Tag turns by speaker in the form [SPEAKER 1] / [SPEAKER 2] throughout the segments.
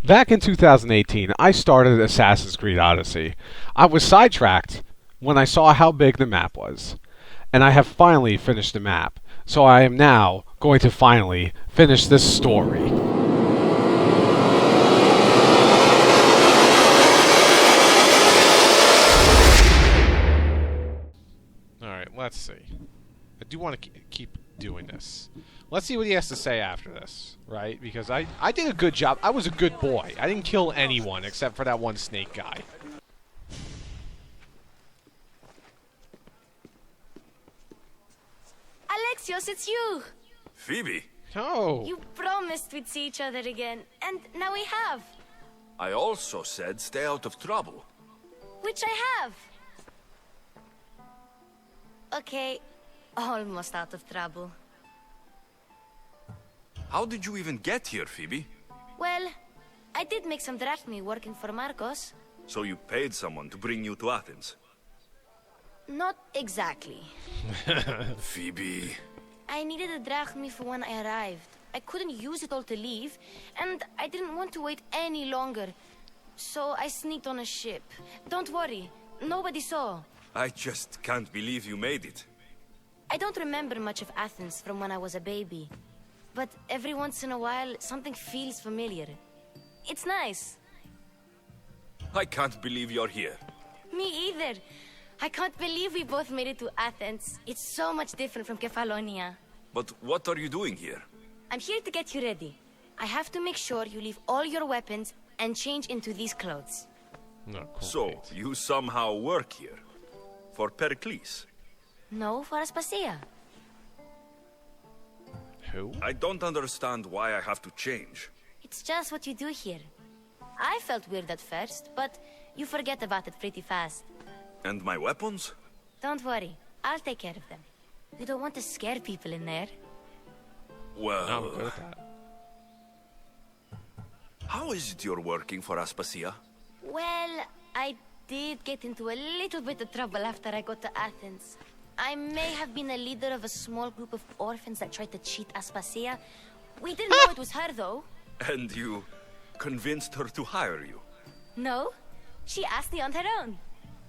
[SPEAKER 1] Back in 2018, I started Assassin's Creed Odyssey. I was sidetracked when I saw how big the map was, and I have finally finished the map. So I am now going to finally finish this story. Alright, let's see. I do want to keep doing this. Let's see what he has to say after this, right? Because I did a good job. I was a good boy. I didn't kill anyone except for that one snake guy.
[SPEAKER 2] Alexios, it's you!
[SPEAKER 3] Phoebe,
[SPEAKER 1] Oh.
[SPEAKER 2] You promised we'd see each other again, and now we have.
[SPEAKER 3] I also said stay out of trouble.
[SPEAKER 2] Which I have. Okay, almost out of trouble.
[SPEAKER 3] How did you even get here, Phoebe?
[SPEAKER 2] Well, I did make some drachmi working for Marcos.
[SPEAKER 3] So you paid someone to bring you to Athens?
[SPEAKER 2] Not exactly.
[SPEAKER 3] Phoebe...
[SPEAKER 2] I needed a drachmi for when I arrived. I couldn't use it all to leave, and I didn't want to wait any longer. So I sneaked on a ship. Don't worry, nobody saw.
[SPEAKER 3] I just can't believe you made it.
[SPEAKER 2] I don't remember much of Athens from when I was a baby. But every once in a while, something feels familiar. It's nice.
[SPEAKER 3] I can't believe you're here.
[SPEAKER 2] Me either. I can't believe we both made it to Athens. It's so much different from Kefalonia.
[SPEAKER 3] But what are you doing here?
[SPEAKER 2] I'm here to get you ready. I have to make sure you leave all your weapons and change into these clothes.
[SPEAKER 1] No, cool.
[SPEAKER 3] So, you somehow work here? For Perikles?
[SPEAKER 2] No, for Aspasia.
[SPEAKER 1] Who?
[SPEAKER 3] I don't understand why I have to change.
[SPEAKER 2] It's just what you do here. I felt weird at first, but you forget about it pretty fast.
[SPEAKER 3] And my weapons?
[SPEAKER 2] Don't worry, I'll take care of them. You don't want to scare people in there.
[SPEAKER 3] Well...
[SPEAKER 1] I'm good at that.
[SPEAKER 3] How is it you're working for Aspasia?
[SPEAKER 2] Well, I did get into a little bit of trouble after I got to Athens. I may have been a leader of a small group of orphans that tried to cheat Aspasia. We didn't know it was her, though.
[SPEAKER 3] And you convinced her to hire you?
[SPEAKER 2] No, she asked me on her own.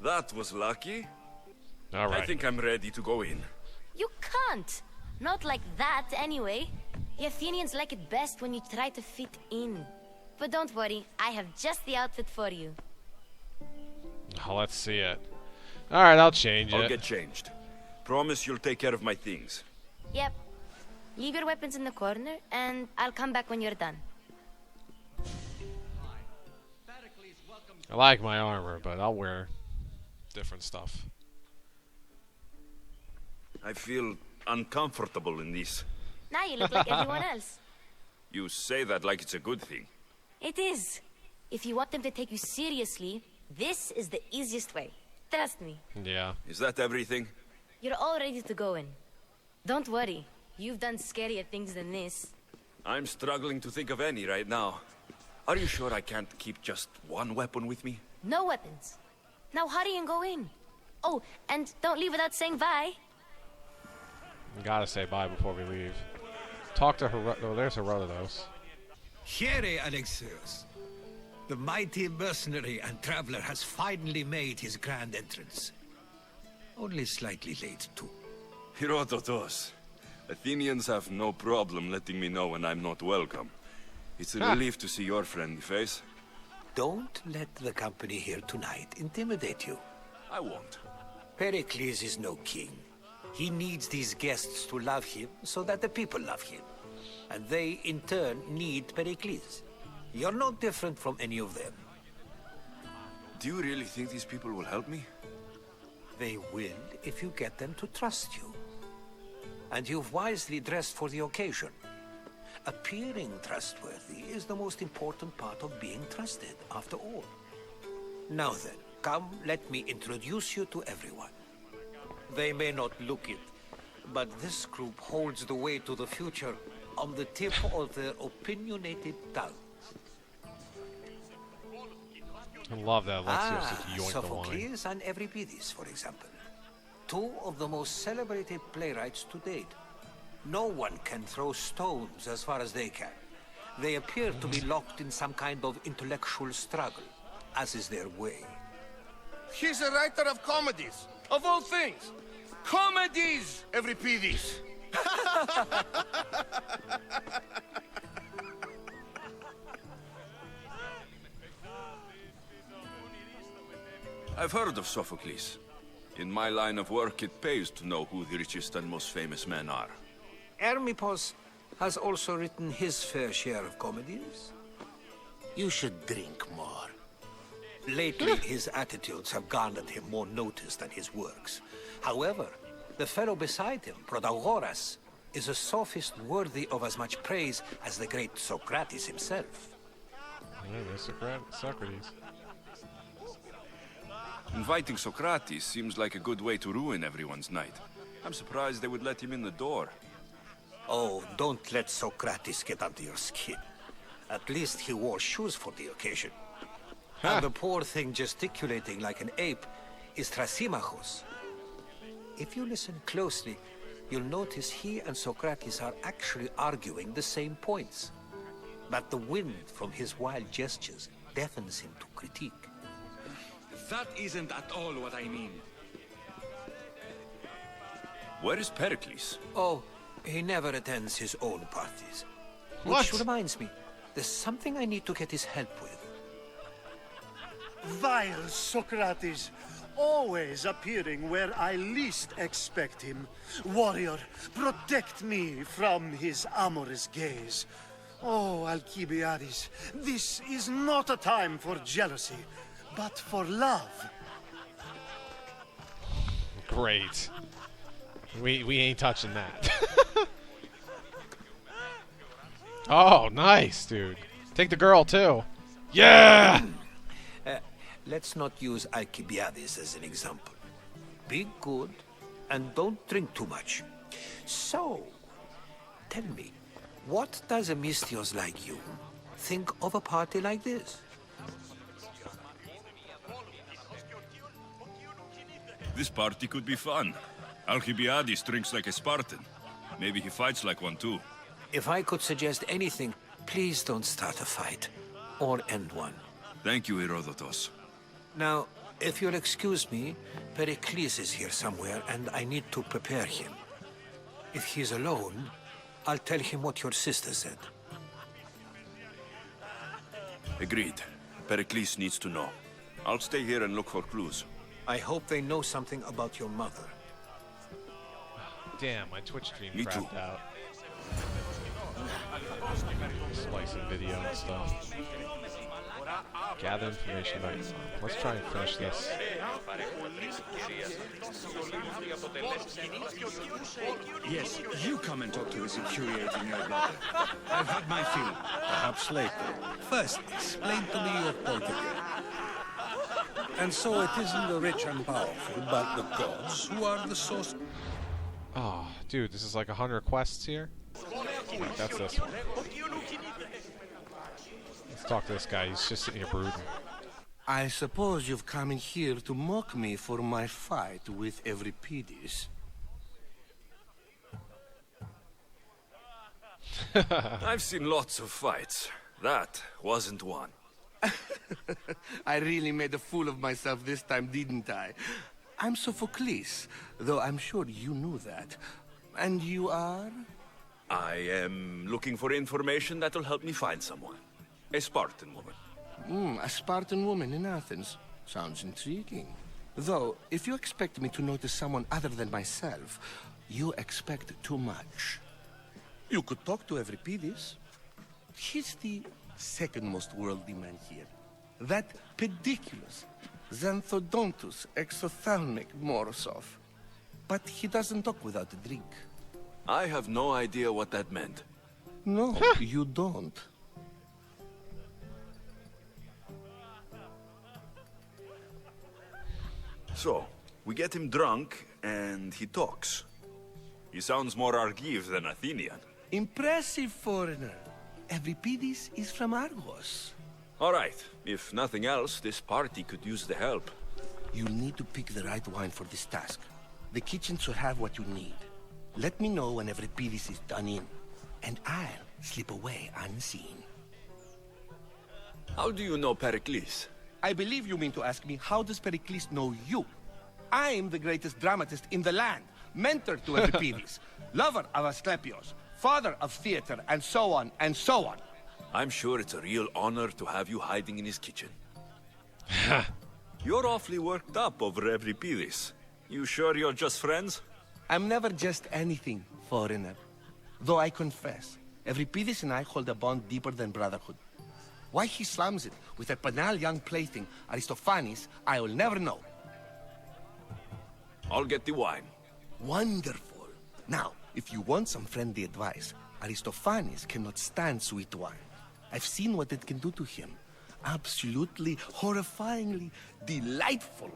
[SPEAKER 3] That was lucky.
[SPEAKER 1] All right.
[SPEAKER 3] I think I'm ready to go in.
[SPEAKER 2] You can't. Not like that, anyway. The Athenians like it best when you try to fit in. But don't worry, I have just the outfit for you.
[SPEAKER 1] Oh, let's see it. All right, I'll change it.
[SPEAKER 3] I'll get changed. Promise you'll take care of my things.
[SPEAKER 2] Yep. Leave your weapons in the corner, and I'll come back when you're done.
[SPEAKER 1] I like my armor, but I'll wear different stuff.
[SPEAKER 3] I feel uncomfortable in these.
[SPEAKER 2] Now you look like everyone else.
[SPEAKER 3] You say that like it's a good thing.
[SPEAKER 2] It is. If you want them to take you seriously, this is the easiest way. Trust me.
[SPEAKER 1] Yeah.
[SPEAKER 3] Is that everything?
[SPEAKER 2] You're all ready to go in. Don't worry. You've done scarier things than this.
[SPEAKER 3] I'm struggling to think of any right now. Are you sure I can't keep just one weapon with me?
[SPEAKER 2] No weapons. Now hurry and go in. Oh, and don't leave without saying bye.
[SPEAKER 1] We gotta say bye before we leave. Talk to Her. Oh, there's Herodotus.
[SPEAKER 4] Here, Alexios. The mighty mercenary and traveler has finally made his grand entrance. Only slightly late, too.
[SPEAKER 3] Herodotus. Athenians have no problem letting me know when I'm not welcome. It's a relief to see your friendly face.
[SPEAKER 4] Don't let the company here tonight intimidate you.
[SPEAKER 3] I won't.
[SPEAKER 4] Pericles is no king. He needs these guests to love him so that the people love him. And they, in turn, need Pericles. You're no different from any of them.
[SPEAKER 3] Do you really think these people will help me?
[SPEAKER 4] They will if you get them to trust you. And you've wisely dressed for the occasion. Appearing trustworthy is the most important part of being trusted, after all. Now then, come, let me introduce you to everyone. They may not look it, but this group holds the way to the future on the tip of their opinionated tongues.
[SPEAKER 1] I love that Alexios just yoinked the wine.
[SPEAKER 4] Sophocles and Euripides, for example. Two of the most celebrated playwrights to date. No one can throw stones as far as they can. They appear to be locked in some kind of intellectual struggle, as is their way.
[SPEAKER 5] He's a writer of comedies, of all things. Comedies, Euripides.
[SPEAKER 3] I've heard of Sophocles. In my line of work, it pays to know who the richest and most famous men are.
[SPEAKER 4] Hermippos has also written his fair share of comedies.
[SPEAKER 5] You should drink more.
[SPEAKER 4] Lately, his attitudes have garnered him more notice than his works. However, the fellow beside him, Protagoras, is a sophist worthy of as much praise as the great Socrates himself.
[SPEAKER 1] Yeah, Socrates.
[SPEAKER 3] Inviting Socrates seems like a good way to ruin everyone's night. I'm surprised they would let him in the door.
[SPEAKER 4] Oh, don't let Socrates get under your skin. At least he wore shoes for the occasion. And the poor thing gesticulating like an ape is Thrasymachos. If you listen closely, you'll notice he and Socrates are actually arguing the same points. But the wind from his wild gestures deafens him to critique.
[SPEAKER 6] That isn't at all what I mean.
[SPEAKER 3] Where is Perikles?
[SPEAKER 4] Oh, he never attends his own parties.
[SPEAKER 1] What?
[SPEAKER 4] Which reminds me, there's something I need to get his help with.
[SPEAKER 7] Vile Socrates, always appearing where I least expect him. Warrior, protect me from his amorous gaze. Oh, Alcibiades, this is not a time for jealousy, but for love.
[SPEAKER 1] Great. We ain't touching that. Oh, nice, dude. Take the girl, too. Yeah!
[SPEAKER 4] Let's not use Alcibiades as an example. Be good and don't drink too much. So, tell me, what does a Mystios like you think of a party like this?
[SPEAKER 3] This party could be fun. Alcibiades drinks like a Spartan. Maybe he fights like one too.
[SPEAKER 4] If I could suggest anything, please don't start a fight or end one.
[SPEAKER 3] Thank you, Herodotus.
[SPEAKER 4] Now, if you'll excuse me, Perikles is here somewhere and I need to prepare him. If he's alone, I'll tell him what your sister said.
[SPEAKER 3] Agreed. Perikles needs to know. I'll stay here and look for clues.
[SPEAKER 4] I hope they know something about your mother.
[SPEAKER 1] Damn, my Twitch stream
[SPEAKER 3] Me
[SPEAKER 1] crapped
[SPEAKER 3] too.
[SPEAKER 1] out. Splicing video and stuff. Gather information about your mom. Let's try and finish this.
[SPEAKER 6] Yes, you come and talk to this infuriating old brother. I've had my fill.
[SPEAKER 5] Perhaps later. First, explain to me your point of view. And so it isn't the rich and powerful, but the gods who are the source.
[SPEAKER 1] Oh, dude, this is like 100 quests here. That's this one. Let's talk to this guy. He's just sitting here brooding.
[SPEAKER 5] I suppose you've come in here to mock me for my fight with Euripides.
[SPEAKER 3] I've seen lots of fights. That wasn't one.
[SPEAKER 5] I really made a fool of myself this time, didn't I? I'm Sophocles, though I'm sure you knew that. And you are?
[SPEAKER 3] I am looking for information that'll help me find someone. A Spartan woman.
[SPEAKER 5] A Spartan woman in Athens. Sounds intriguing. Though, if you expect me to notice someone other than myself, you expect too much. You could talk to Euripides. He's the second most worldly man here. That pediculous, xanthodontus exophthalmic Morosov. But he doesn't talk without a drink.
[SPEAKER 3] I have no idea what that meant.
[SPEAKER 5] No, you don't.
[SPEAKER 3] So, we get him drunk, and he talks. He sounds more Argive than Athenian.
[SPEAKER 5] Impressive foreigner. Euripides is from Argos.
[SPEAKER 3] All right, if nothing else, this party could use the help.
[SPEAKER 5] You'll need to pick the right wine for this task. The kitchen should have what you need. Let me know when Euripides is done in, and I'll slip away unseen.
[SPEAKER 3] How do you know Perikles?
[SPEAKER 5] I believe you mean to ask me, how does Pericles know you? I'm the greatest dramatist in the land, mentor to Euripides, lover of Asclepios, father of theater, and so on, and so on.
[SPEAKER 3] I'm sure it's a real honor to have you hiding in his kitchen. You're awfully worked up over Euripides. You sure you're just friends?
[SPEAKER 5] I'm never just anything, foreigner. Though I confess, Euripides and I hold a bond deeper than brotherhood. Why he slams it with a banal young plaything, Aristophanes, I will never know.
[SPEAKER 3] I'll get the wine.
[SPEAKER 5] Wonderful. Now, if you want some friendly advice, Aristophanes cannot stand sweet wine. I've seen what it can do to him. Absolutely, horrifyingly delightful.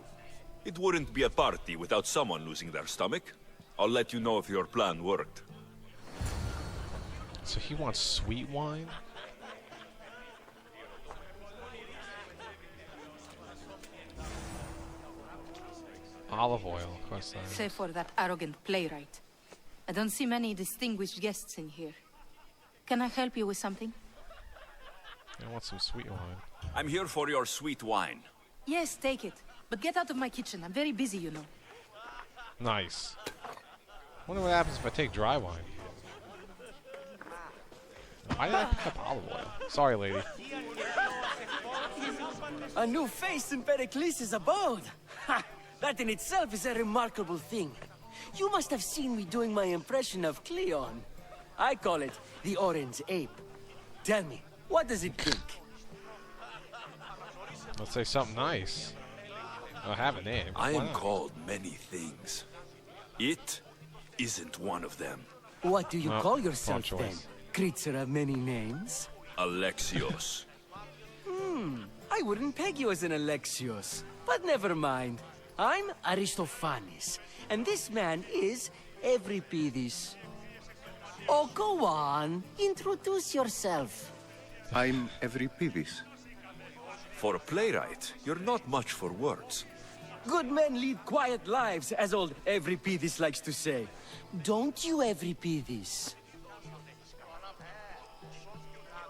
[SPEAKER 3] It wouldn't be a party without someone losing their stomach. I'll let you know if your plan worked.
[SPEAKER 1] So he wants sweet wine? Olive oil, of course.
[SPEAKER 8] Save for that arrogant playwright. I don't see many distinguished guests in here. Can I help you with something?
[SPEAKER 1] I want some sweet wine.
[SPEAKER 3] I'm here for your sweet wine.
[SPEAKER 8] Yes, take it. But get out of my kitchen. I'm very busy, you know.
[SPEAKER 1] Nice. Wonder what happens if I take dry wine. Why did I pick up olive oil? Sorry, lady.
[SPEAKER 9] A new face in Perikles' abode. Ha! That in itself is a remarkable thing. You must have seen me doing my impression of Cleon. I call it the Orange Ape. Tell me, what does it think?
[SPEAKER 1] Let's say something nice. I have a name.
[SPEAKER 3] I
[SPEAKER 1] Why
[SPEAKER 3] am
[SPEAKER 1] not?
[SPEAKER 3] called many things. It isn't one of them.
[SPEAKER 9] What do you
[SPEAKER 1] No,
[SPEAKER 9] call
[SPEAKER 1] wrong
[SPEAKER 9] yourself
[SPEAKER 1] choice.
[SPEAKER 9] then? Creature of many names?
[SPEAKER 3] Alexios.
[SPEAKER 9] I wouldn't peg you as an Alexios. But never mind. I'm Aristophanes, and this man is Euripides. Oh, go on. Introduce yourself.
[SPEAKER 10] I'm Euripides.
[SPEAKER 3] For a playwright, you're not much for words.
[SPEAKER 9] Good men lead quiet lives, as old Euripides likes to say. Don't you, Euripides?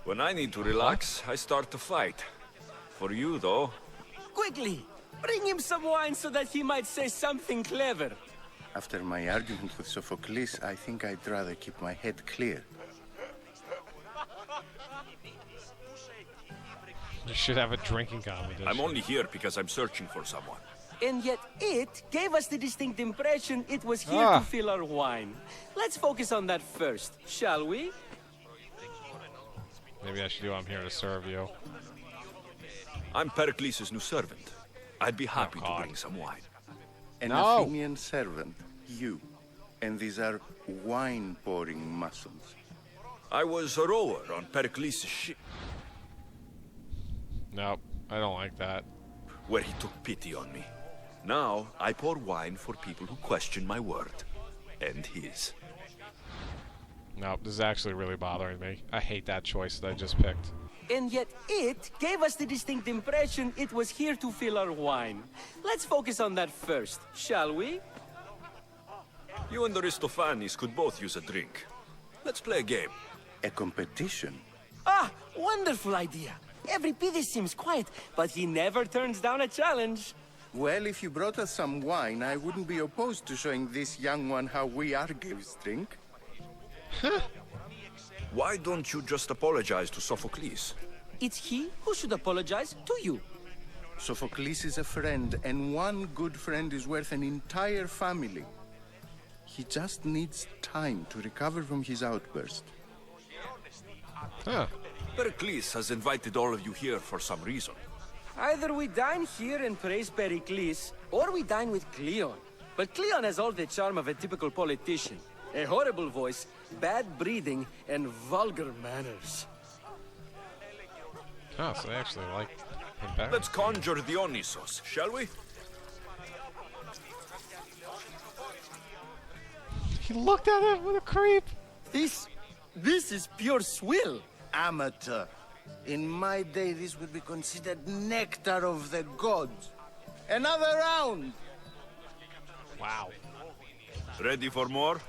[SPEAKER 3] When I need to relax, I start to fight. For you, though,
[SPEAKER 9] Quickly, bring him some wine so that he might say something clever.
[SPEAKER 10] After my argument with Sophocles, I think I'd rather keep my head clear.
[SPEAKER 1] You should have a drinking competition.
[SPEAKER 3] I'm only here because I'm searching for someone.
[SPEAKER 9] And yet it gave us the distinct impression it was here to fill our wine. Let's focus on that first, shall we?
[SPEAKER 1] Maybe I should do I'm here to serve you.
[SPEAKER 3] I'm Pericles' new servant. I'd be happy to
[SPEAKER 1] God.
[SPEAKER 3] bring some wine.
[SPEAKER 10] An
[SPEAKER 1] No.
[SPEAKER 10] Athenian servant, you. And these are wine-pouring muscles.
[SPEAKER 3] I was a rower on Pericles' ship,
[SPEAKER 1] Nope, I don't like that.
[SPEAKER 3] where he took pity on me. Now, I pour wine for people who question my word. And his.
[SPEAKER 1] Nope, this is actually really bothering me. I hate that choice that I just picked.
[SPEAKER 9] And yet it gave us the distinct impression it was here to fill our wine. Let's focus on that first, shall we?
[SPEAKER 3] You and Aristophanes could both use a drink. Let's play a game.
[SPEAKER 10] A competition?
[SPEAKER 9] Ah, wonderful idea. Euripides seems quiet, but he never turns down a challenge.
[SPEAKER 10] Well, if you brought us some wine, I wouldn't be opposed to showing this young one how we Argives drink.
[SPEAKER 3] Why don't you just apologize to Sophocles?
[SPEAKER 9] It's he who should apologize to you.
[SPEAKER 10] Sophocles is a friend, and one good friend is worth an entire family. He just needs time to recover from his outburst.
[SPEAKER 1] Huh.
[SPEAKER 3] Pericles has invited all of you here for some reason.
[SPEAKER 9] Either we dine here and praise Pericles, or we dine with Cleon. But Cleon has all the charm of a typical politician. A horrible voice, bad breeding, and vulgar manners.
[SPEAKER 1] Oh, so they actually like him better.
[SPEAKER 3] Let's conjure Dionysos, shall we?
[SPEAKER 1] He looked at it with a creep.
[SPEAKER 9] This is pure swill.
[SPEAKER 11] Amateur. In my day, this would be considered nectar of the gods. Another round!
[SPEAKER 1] Wow.
[SPEAKER 3] Ready for more?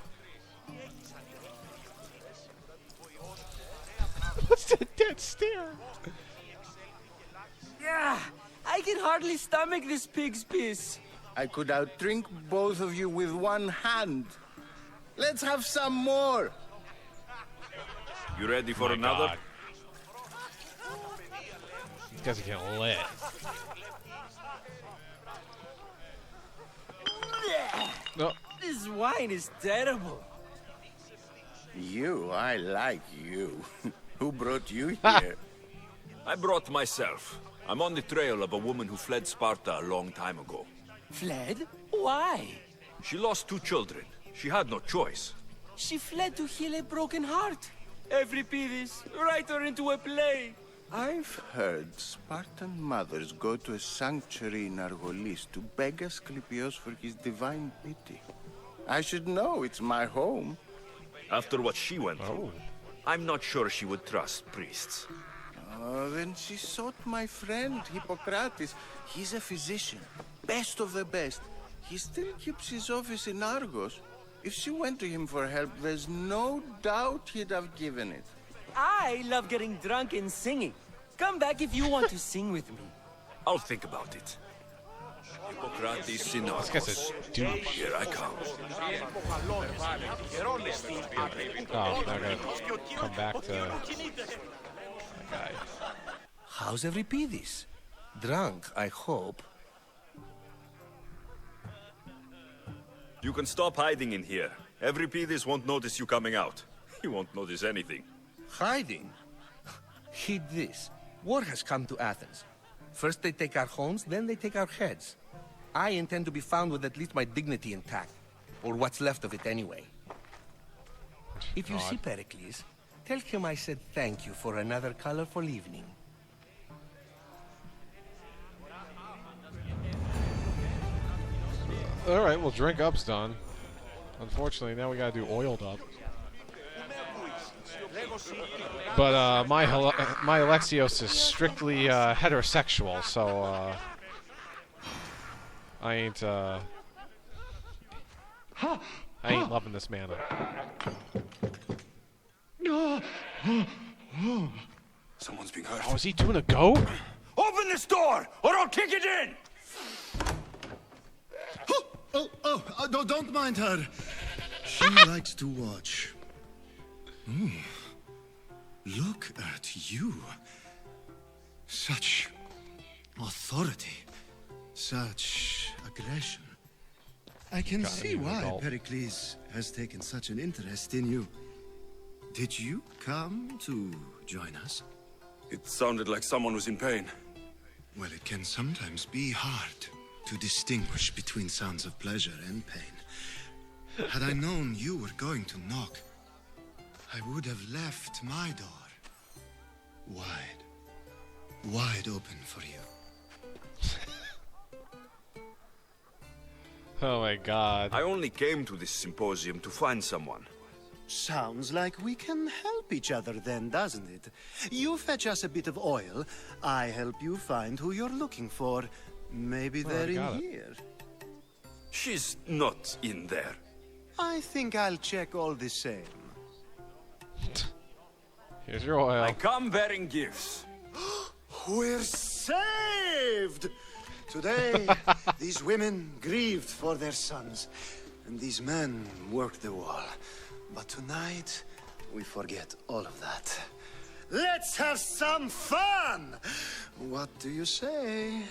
[SPEAKER 1] What's that dead stare?
[SPEAKER 9] hardly stomach this pig's piss.
[SPEAKER 11] I could outdrink both of you with one hand. Let's have some more.
[SPEAKER 3] You ready for another?
[SPEAKER 1] God. These guys are getting lit. No.
[SPEAKER 9] This wine is terrible.
[SPEAKER 11] I like you. Who brought you here?
[SPEAKER 3] I brought myself. I'm on the trail of a woman who fled Sparta a long time ago.
[SPEAKER 9] Fled? Why?
[SPEAKER 3] She lost 2 children. She had no choice.
[SPEAKER 9] She fled to heal a broken heart. Euripides, write her into a play.
[SPEAKER 11] I've heard Spartan mothers go to a sanctuary in Argolis to beg Asclepios for his divine pity. I should know, it's my home.
[SPEAKER 3] After what she went through, I'm not sure she would trust priests.
[SPEAKER 11] Then she sought my friend, Hippocrates. He's a physician, best of the best. He still keeps his office in Argos. If she went to him for help, there's no doubt he'd have given it.
[SPEAKER 9] I love getting drunk and singing. Come back if you want to sing with me.
[SPEAKER 3] I'll think about it. Hippocrates Synos.
[SPEAKER 1] This guy's a douche.
[SPEAKER 3] Here I come.
[SPEAKER 1] Oh, now I gotta come back to that guy.
[SPEAKER 5] How's Euripides? Drunk, I hope.
[SPEAKER 3] You can stop hiding in here. Euripides won't notice you coming out. He won't notice anything.
[SPEAKER 5] Hiding? Heed this. War has come to Athens. First they take our homes, then they take our heads. I intend to be found with at least my dignity intact. Or what's left of it anyway. If you see Perikles, tell him I said thank you for another colorful evening.
[SPEAKER 1] Alright, well, drink up's done. Unfortunately, now we gotta do oiled up. But my Alexios is strictly heterosexual, so I ain't loving this man up.
[SPEAKER 3] Someone's being hurt.
[SPEAKER 1] Oh, is he doing a goat?
[SPEAKER 3] Open this door, or I'll kick it in!
[SPEAKER 7] No, don't mind her. She likes to watch. Look at you. Such authority. Such aggression. I can see why Perikles has taken such an interest in you. Did you come to join us?
[SPEAKER 3] It sounded like someone was in pain.
[SPEAKER 7] Well, it can sometimes be hard to distinguish between sounds of pleasure and pain. Had I known you were going to knock, I would have left my door wide open for you.
[SPEAKER 1] Oh my god.
[SPEAKER 3] I only came to this symposium to find someone.
[SPEAKER 7] Sounds like we can help each other then, doesn't it? You fetch us a bit of oil, I help you find who you're looking for. Maybe they're in here.
[SPEAKER 3] She's not in there.
[SPEAKER 7] I think I'll check all the same.
[SPEAKER 1] Here's your oil.
[SPEAKER 3] I come bearing gifts.
[SPEAKER 7] We're saved! Today, these women grieved for their sons, and these men worked the wall. But tonight, we forget all of that. Let's have some fun! What do you say?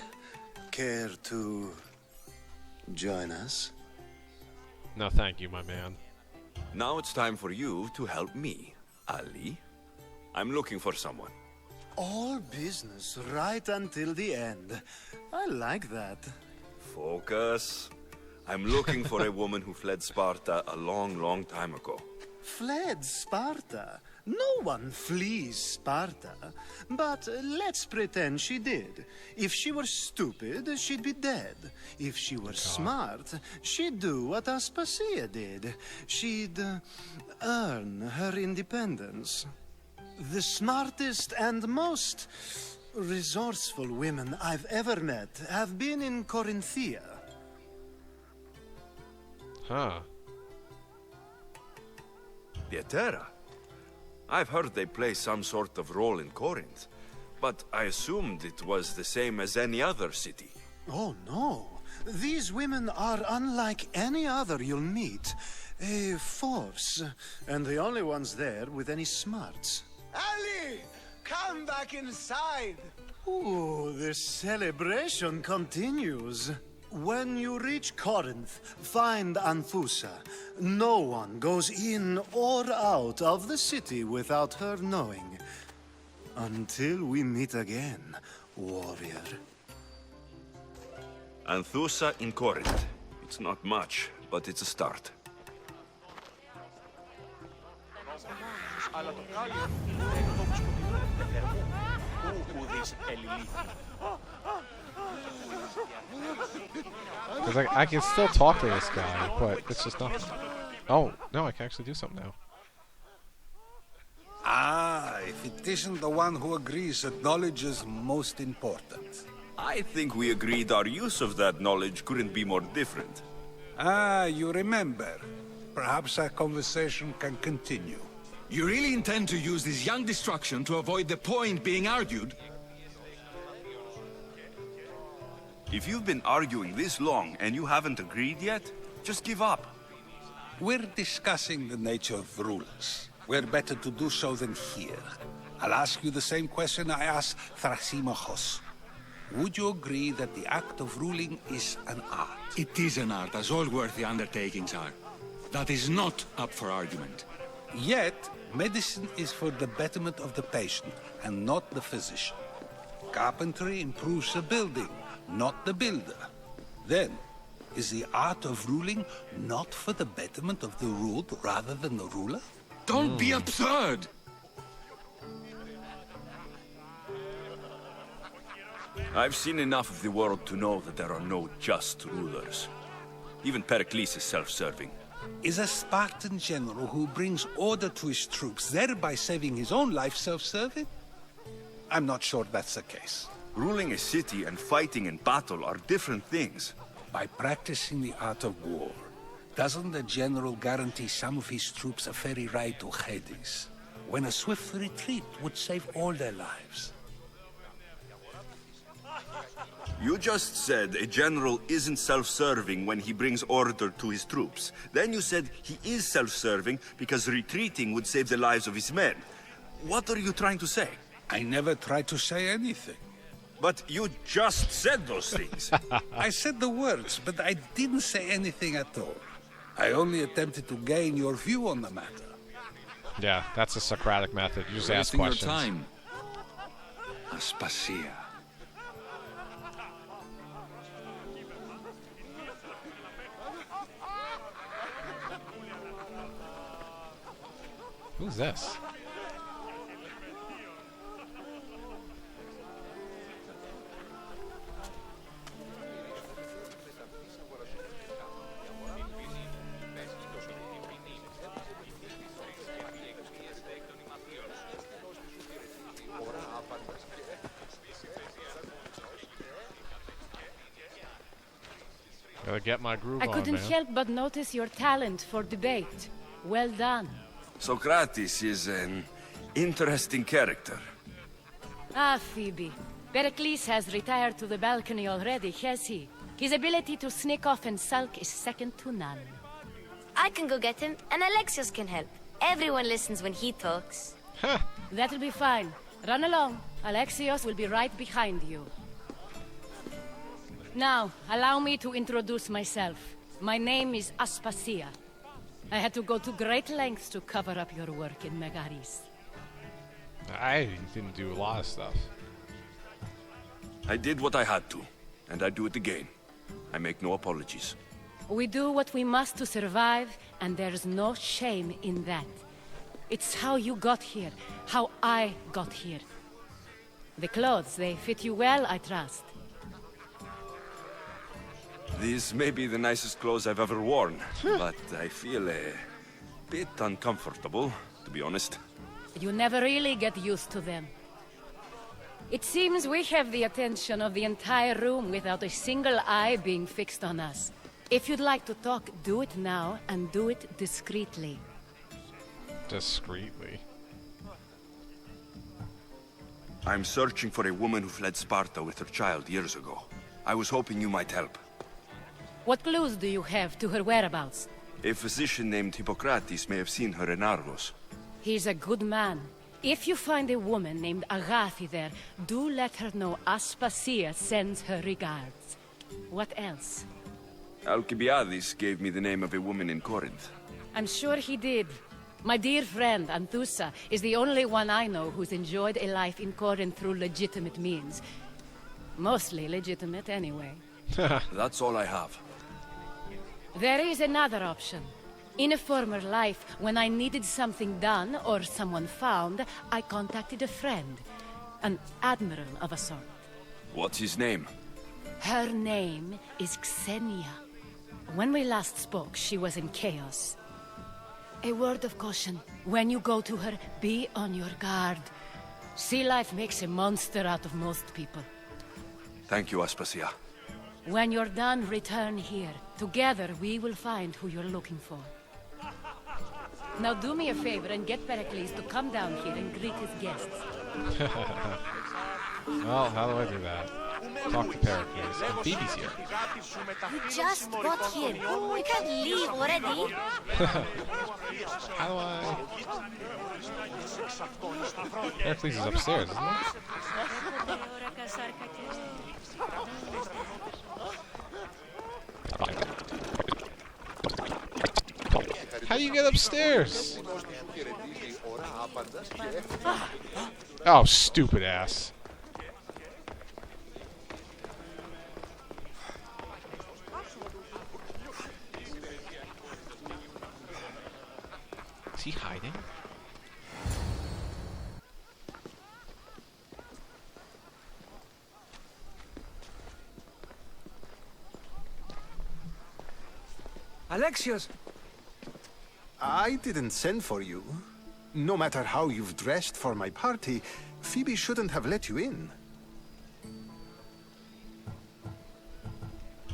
[SPEAKER 7] Care to join us?
[SPEAKER 1] No, thank you, my man.
[SPEAKER 3] Now it's time for you to help me, Ali. I'm looking for someone.
[SPEAKER 7] All business right until the end. I like that.
[SPEAKER 3] Focus. I'm looking for a woman who fled Sparta a long time ago.
[SPEAKER 7] Fled Sparta? No one flees Sparta. But let's pretend she did. If she were stupid, she'd be dead. If she were smart, she'd do what Aspasia did. She'd earn her independence. The smartest and most resourceful women I've ever met have been in Corinthia.
[SPEAKER 1] Huh.
[SPEAKER 3] The Attica? I've heard they play some sort of role in Corinth. But I assumed it was the same as any other city.
[SPEAKER 7] Oh, no. These women are unlike any other you'll meet. A force, and the only ones there with any smarts.
[SPEAKER 11] Ali! Come back inside!
[SPEAKER 7] Ooh, the celebration continues. When you reach Corinth, find Anthusa. No one goes in or out of the city without her knowing. Until we meet again, warrior.
[SPEAKER 3] Anthusa in Corinth. It's not much, but it's a start.
[SPEAKER 1] Because I can still talk to this guy, but it's just not... Oh, no, I can actually do something now.
[SPEAKER 12] Ah, if it isn't the one who agrees that knowledge is most important.
[SPEAKER 3] I think we agreed our use of that knowledge couldn't be more different.
[SPEAKER 12] Ah, you remember. Perhaps our conversation can continue.
[SPEAKER 6] You really intend to use this young destruction to avoid the point being argued?
[SPEAKER 3] If you've been arguing this long and you haven't agreed yet, just give up.
[SPEAKER 12] We're discussing the nature of rulers. Where better to do so than here? I'll ask you the same question I asked Thrasymachos. Would you agree that the act of ruling is an art?
[SPEAKER 6] It is an art, as all worthy undertakings are. That is not up for argument.
[SPEAKER 12] Yet, medicine is for the betterment of the patient, and not the physician. Carpentry improves the building, not the builder. Then, is the art of ruling not for the betterment of the ruled rather than the ruler?
[SPEAKER 6] Don't be absurd!
[SPEAKER 3] I've seen enough of the world to know that there are no just rulers. Even Perikles is self-serving.
[SPEAKER 12] Is a Spartan general who brings order to his troops, thereby saving his own life, self-serving? I'm not sure that's the case.
[SPEAKER 3] Ruling a city and fighting in battle are different things.
[SPEAKER 12] By practicing the art of war, doesn't the general guarantee some of his troops a ferry ride to Hades, when a swift retreat would save all their lives?
[SPEAKER 3] You just said a general isn't self-serving when he brings order to his troops. Then you said he is self-serving because retreating would save the lives of his men. What are you trying to say?
[SPEAKER 12] I never tried to say anything.
[SPEAKER 3] But you just said those things.
[SPEAKER 12] I said the words, but I didn't say anything at all. I only attempted to gain your view on the matter.
[SPEAKER 1] Yeah, that's a Socratic method. You just ask
[SPEAKER 6] Wasting
[SPEAKER 1] questions.
[SPEAKER 6] your time. Aspasia.
[SPEAKER 1] Who's this? Gotta get my groove
[SPEAKER 13] I
[SPEAKER 1] on,
[SPEAKER 13] couldn't
[SPEAKER 1] man.
[SPEAKER 13] help but notice your talent for debate. Well done.
[SPEAKER 3] Socrates is an interesting character.
[SPEAKER 13] Ah, Phoebe. Perikles has retired to the balcony already, has he? His ability to sneak off and sulk is second to none.
[SPEAKER 2] I can go get him, and Alexios can help. Everyone listens when he talks.
[SPEAKER 13] That'll be fine. Run along. Alexios will be right behind you. Now, allow me to introduce myself. My name is Aspasia. I had to go to great lengths to cover up your work in Megaris.
[SPEAKER 1] I didn't do a lot of stuff.
[SPEAKER 3] I did what I had to, and I do it again. I make no apologies.
[SPEAKER 13] We do what we must to survive, and there's no shame in that. It's how you got here, how I got here. The clothes, they fit you well, I trust.
[SPEAKER 3] These may be the nicest clothes I've ever worn, but I feel a bit uncomfortable, to be honest.
[SPEAKER 13] You never really get used to them. It seems we have the attention of the entire room without a single eye being fixed on us. If you'd like to talk, do it now, and do it discreetly.
[SPEAKER 1] Discreetly.
[SPEAKER 3] I'm searching for a woman who fled Sparta with her child years ago. I was hoping you might help.
[SPEAKER 13] What clues do you have to her whereabouts?
[SPEAKER 3] A physician named Hippocrates may have seen her in Argos.
[SPEAKER 13] He's a good man. If you find a woman named Agathi there, do let her know Aspasia sends her regards. What else?
[SPEAKER 3] Alcibiades gave me the name of a woman in Corinth.
[SPEAKER 13] I'm sure he did. My dear friend, Anthusa, is the only one I know who's enjoyed a life in Corinth through legitimate means. Mostly legitimate, anyway.
[SPEAKER 3] That's all I have.
[SPEAKER 13] There is another option. In a former life, when I needed something done or someone found, I contacted a friend. An admiral of a sort.
[SPEAKER 3] What's his name?
[SPEAKER 13] Her name is Xenia. When we last spoke, she was in chaos. A word of caution. When you go to her, be on your guard. Sea life makes a monster out of most people.
[SPEAKER 3] Thank you, Aspasia.
[SPEAKER 13] When you're done, return here. Together, we will find who you're looking for. Now do me a favor and get Perikles to come down here and greet his guests.
[SPEAKER 1] Well, how do I do that? Talk to Perikles. And Phoebe's here.
[SPEAKER 2] You just got here. You can't leave already.
[SPEAKER 1] How do I... Perikles is upstairs, isn't he? How do you get upstairs? Oh, stupid ass. Is he hiding?
[SPEAKER 4] Alexios!
[SPEAKER 14] I didn't send for you. No matter how you've dressed for my party, Phoebe shouldn't have let you in.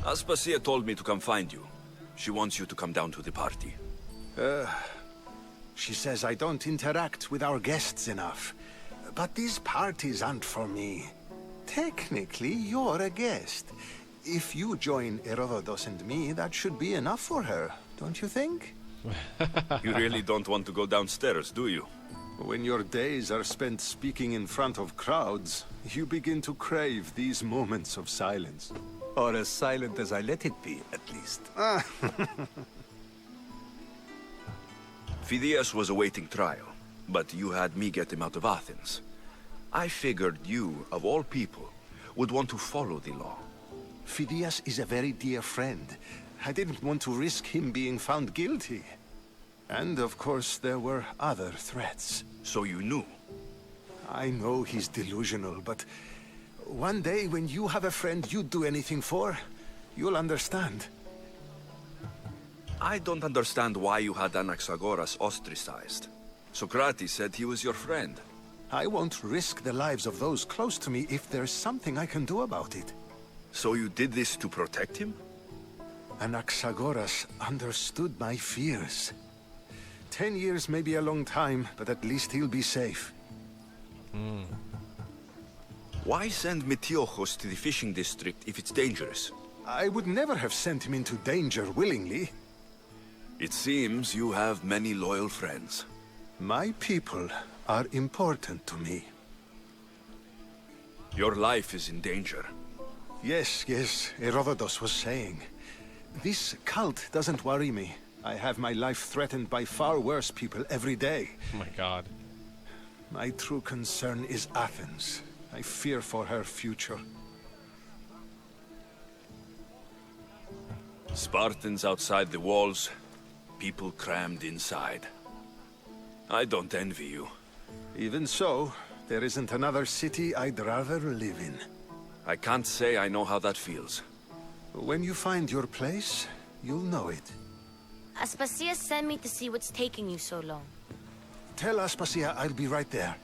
[SPEAKER 3] Aspasia told me to come find you. She wants you to come down to the party.
[SPEAKER 14] She says I don't interact with our guests enough. But these parties aren't for me. Technically, you're a guest. If you join Herodotus and me, that should be enough for her, don't you think?
[SPEAKER 3] You really don't want to go downstairs, do you?
[SPEAKER 14] When your days are spent speaking in front of crowds, you begin to crave these moments of silence.
[SPEAKER 4] Or as silent as I let it be, at least.
[SPEAKER 3] Phidias was awaiting trial, but you had me get him out of Athens. I figured you, of all people, would want to follow the law.
[SPEAKER 14] Phidias is a very dear friend. I didn't want to risk him being found guilty. And of course, there were other threats.
[SPEAKER 3] So you knew?
[SPEAKER 14] I know he's delusional, but one day when you have a friend you'd do anything for, you'll understand.
[SPEAKER 3] I don't understand why you had Anaxagoras ostracized. Socrates said he was your friend.
[SPEAKER 14] I won't risk the lives of those close to me if there's something I can do about it.
[SPEAKER 3] So you did this to protect him?
[SPEAKER 14] Anaxagoras understood my fears. 10 years may be a long time, but at least he'll be safe.
[SPEAKER 3] Why send Metiochos to the fishing district if it's dangerous?
[SPEAKER 14] I would never have sent him into danger willingly.
[SPEAKER 3] It seems you have many loyal friends.
[SPEAKER 14] My people are important to me.
[SPEAKER 3] Your life is in danger.
[SPEAKER 14] Yes, Herodotus was saying. This cult doesn't worry me. I have my life threatened by far worse people every day.
[SPEAKER 1] Oh my god.
[SPEAKER 14] My true concern is Athens. I fear for her future.
[SPEAKER 3] Spartans outside the walls, people crammed inside. I don't envy you.
[SPEAKER 14] Even so, there isn't another city I'd rather live in.
[SPEAKER 3] I can't say I know how that feels.
[SPEAKER 14] When you find your place, you'll know it.
[SPEAKER 2] Aspasia sent me to see what's taking you so long.
[SPEAKER 14] Tell Aspasia I'll be right there.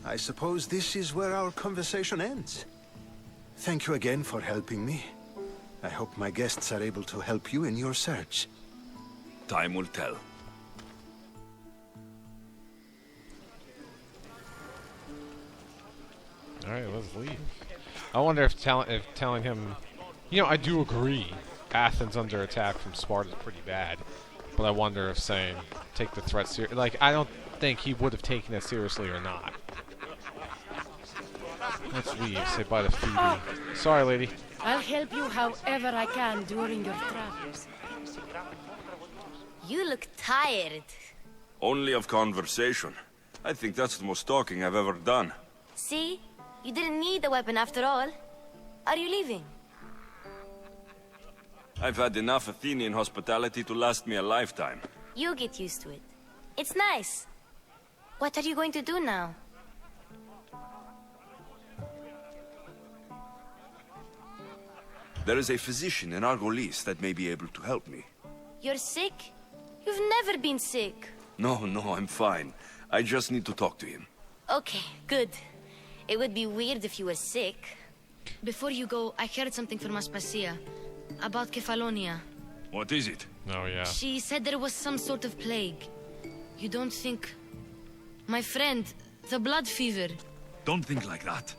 [SPEAKER 14] I suppose this is where our conversation ends. Thank you again for helping me. I hope my guests are able to help you in your search.
[SPEAKER 3] Time will tell.
[SPEAKER 1] Alright, let's leave. I wonder if telling him... You know, I do agree. Athens under attack from Sparta is pretty bad. But I wonder if saying, take the threat seriously... Like, I don't think he would have taken it seriously or not. Let's leave. Say bye to Phoebe. Sorry, lady.
[SPEAKER 13] I'll help you however I can during your travels.
[SPEAKER 2] You look tired.
[SPEAKER 3] Only of conversation. I think that's the most talking I've ever done.
[SPEAKER 2] See? You didn't need the weapon after all. Are you leaving?
[SPEAKER 3] I've had enough Athenian hospitality to last me a lifetime.
[SPEAKER 2] You'll get used to it. It's nice. What are you going to do now?
[SPEAKER 3] There is a physician in Argolis that may be able to help me.
[SPEAKER 2] You're sick? You've never been sick.
[SPEAKER 3] No, I'm fine. I just need to talk to him.
[SPEAKER 2] Okay, good. It would be weird if you were sick.
[SPEAKER 13] Before you go, I heard something from Aspasia about Kefalonia.
[SPEAKER 3] What is it?
[SPEAKER 1] Oh, yeah.
[SPEAKER 13] She said there was some sort of plague. You don't think... My friend, the blood fever.
[SPEAKER 3] Don't think like that.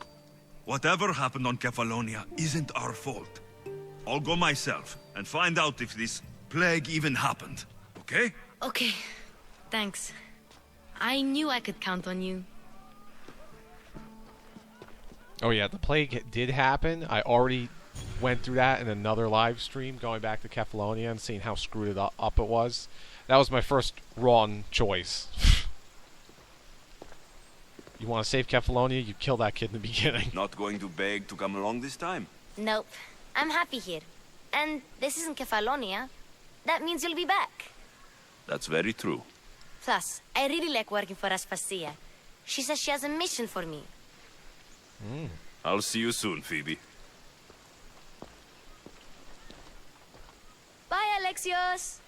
[SPEAKER 3] Whatever happened on Kefalonia isn't our fault. I'll go myself and find out if this plague even happened. Okay?
[SPEAKER 13] Okay. Thanks. I knew I could count on you.
[SPEAKER 1] Oh yeah, the plague did happen. I already went through that in another live stream, going back to Kefalonia and seeing how screwed it up it was. That was my first wrong choice. You want to save Kefalonia, you kill that kid in the beginning.
[SPEAKER 3] Not going to beg to come along this time?
[SPEAKER 2] Nope. I'm happy here. And this isn't Kefalonia. That means you'll be back.
[SPEAKER 3] That's very true.
[SPEAKER 2] Plus, I really like working for Aspasia. She says she has a mission for me.
[SPEAKER 3] I'll see you soon, Phoebe.
[SPEAKER 2] Bye, Alexios!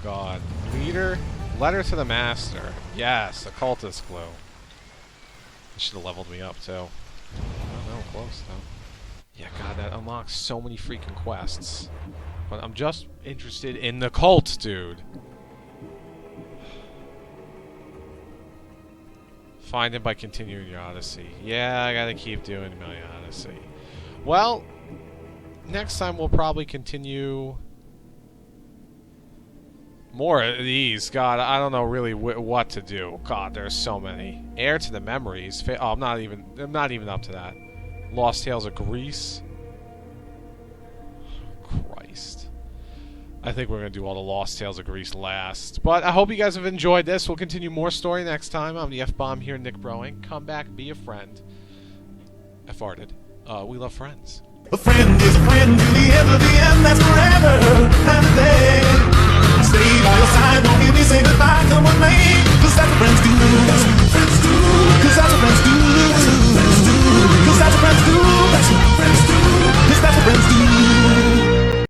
[SPEAKER 1] God. Leader, letter to the master. Yes, occultist glue. It should have leveled me up too. Oh no, close though. Yeah, God, that unlocks so many freaking quests. But I'm just interested in the cult, dude. Find him by continuing your Odyssey. Yeah, I gotta keep doing my Odyssey. Well, next time we'll probably continue more of these. God, I don't know really what to do. God, there's so many. Heir to the Memories. Oh, I'm not even up to that. Lost Tales of Greece. Christ. I think we're going to do all the Lost Tales of Greece last. But I hope you guys have enjoyed this. We'll continue more story next time. I'm the F-Bomb here, NicBroInc. Come back, be a friend. I farted. We love friends.
[SPEAKER 15] A friend is